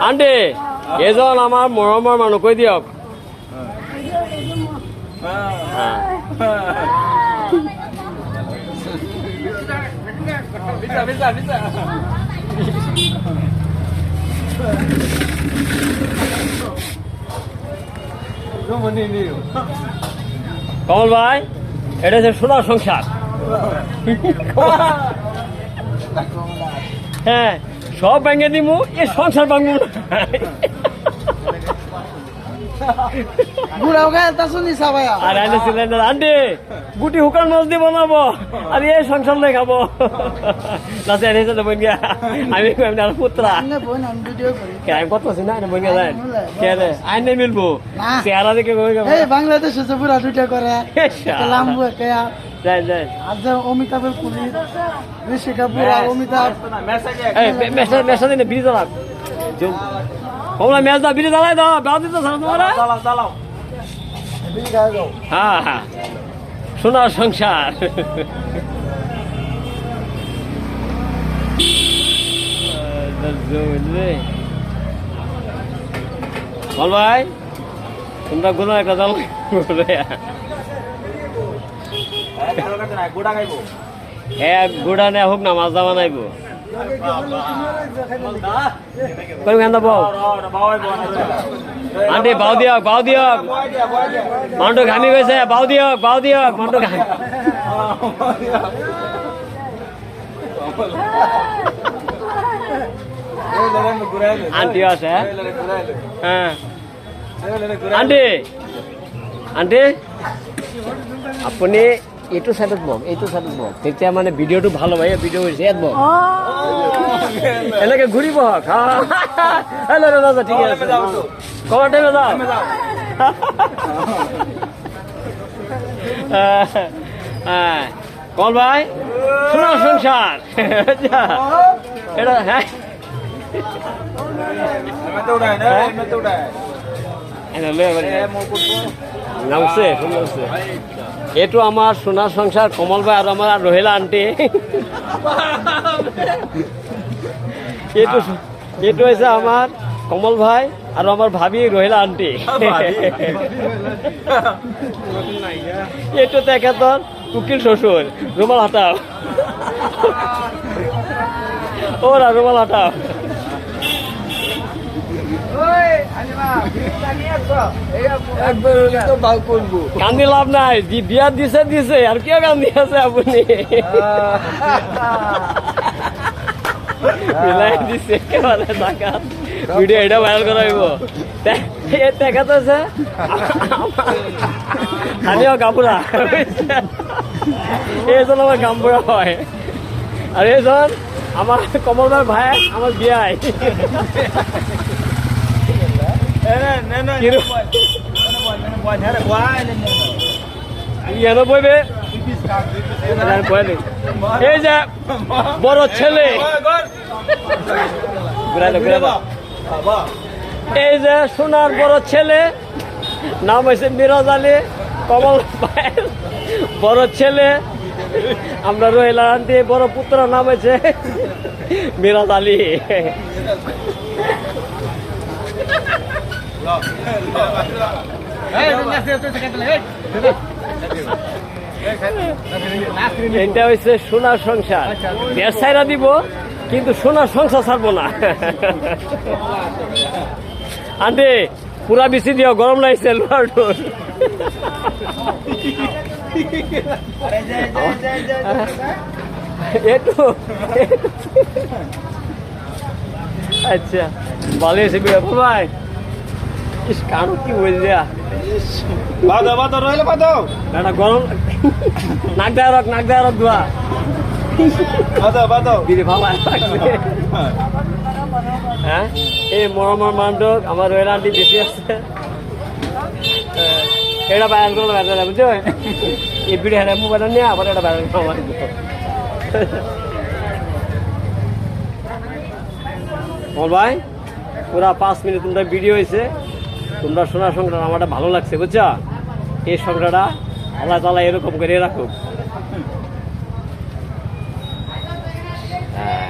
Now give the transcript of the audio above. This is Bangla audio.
আন্টি এজন আমার মৰমৰ মানুহ কৈ দিয়ক কমল ভাই এটা হচ্ছে সোনার সংসার হ্যাঁ সব ভেঙে দিব এ সংসার ভাঙবো না আর আন্টি গুটি হুকার মাছ দিয়ে বানাবো আর এই সংসার নাই খাবো আমি পুত্রা আমি কত আছি না বোন যায় আইনে মিলবো চেহারা দেখে বাংলাদেশে পুরা দুইটা করে অমিতাভের পুলিশ ঋষি কাপুর আর অমিতাভ মেশা দিনে বিড়ি জ্বালাক কমলা মেজ দাও বিড়ি জ্বালাই দাও বেড়া দিতে তোমার হ্যাঁ হ্যাঁ সোনার সংসার বল ভাই তোমরা গুলো একটা জাল এক গুড়া নেই হোক না মাছ দামা নাইব আন্টি বাউ দিয়ক মাউন্টো ঘামি গৈছে বাউ দিয়ক মাউন্টো ঘামি আন্টি আছে হ্যাঁ আন্টি আপুনি এইটো চাইডত বক তেতিয়া মানে ভিডিঅ'টো ভাল হয় ভিডিঅ' হৈছে ইয়াত বক এনেকে ঘূৰি বহক ঠিক আছে কমাৰ টাইমে যাওঁ কল ভাই সোনার সংসার এটা হ্যাঁ এইটো আমার সোনার সংসার কমল ভাই আর আমার রহিলা আন্টি এইটো হয়েছে আমার কমল ভাই আর আমার ভাবি রহিলা আন্টি এইটো তেখেতৰ উকিল শ্বশুর রুমাল হাতাও ওরা রুমাল হাতাও কান্দি লাভ নাই বিয়া দিছে আর কিয় কান্দি আছে আপনি মিলাই দিছে একেবারে টাকাত ভিডিও এটা ভাইরাল করাইব দেখাতে আছে খালিও গামবুড়া এইজন আমার গামবুড়া হয় আর এইজন আমার কমল ভাই আমার বিয়াই বইবে এই যে বড় ছেলে এই যে সোনার বড় ছেলে নাম হয়েছে মিরাজ আলী কমল ভাইয়ের বড় ছেলে আমরা রহিলা আন্টি বড় পুত্র নাম হয়েছে মিরাজ আলী এটা হচ্ছে সোনার সংসার দেড় সাইরা দিব কিন্তু সোনার সংসার ছাড়বো না আন্টি পুরা বেশি দিও গরম লাগছে আচ্ছা ভালো আছে ভাই ইস কারো কি হয়েছে গরম নাক দেয় দোয়া হ্যাঁ এই মরমর মান্ডক আমার রয়েল আন্টি বেশি আছে এটা বাইরে করলো বুঝছো এই ভিডিও হ্যাঁ মোবাইল নিয়ে আবার এটা বাইরে আমার ভাই পুরা 5 মিনিট তোমরা ভিডিও হয়েছে তোমরা শোনার সংখ্যাটা আমারটা ভালো লাগছে বুঝছো এই সংখ্যাটা আল্লাহ তাআলা এরকম করে রাখুক।